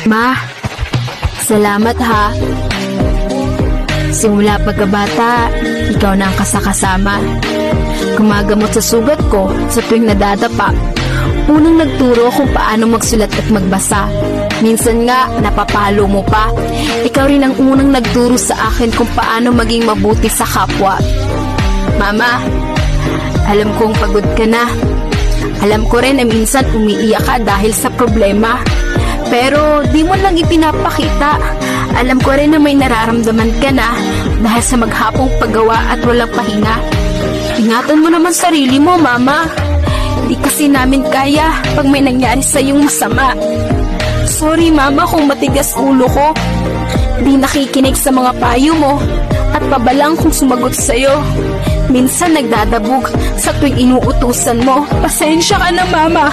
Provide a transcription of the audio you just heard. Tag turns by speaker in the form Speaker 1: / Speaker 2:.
Speaker 1: Ma, salamat ha. Simula pagkabata, ikaw na ang kasakasama. Gumagamot sa sugat ko sa tuwing nadadapa. Unang nagturo kung paano magsulat at magbasa. Minsan nga, napapalo mo pa. Ikaw rin ang unang nagturo sa akin kung paano maging mabuti sa kapwa. Mama, alam kong pagod ka na. Alam ko rin na minsan umiiyak ka dahil sa problema. Pero di mo lang ipinapakita. Alam ko rin na may nararamdaman ka na dahil sa maghapong paggawa at walang pahinga. Ingatan mo naman sarili mo, Mama. Di kasi namin kaya pag may nangyari sa iyong masama. Sorry, Mama, kung matigas ulo ko. Di nakikinig sa mga payo mo at pabalang kung sumagot sa'yo. Minsan nagdadabog sa tuwing inuutusan mo. Pasensya ka na, Mama.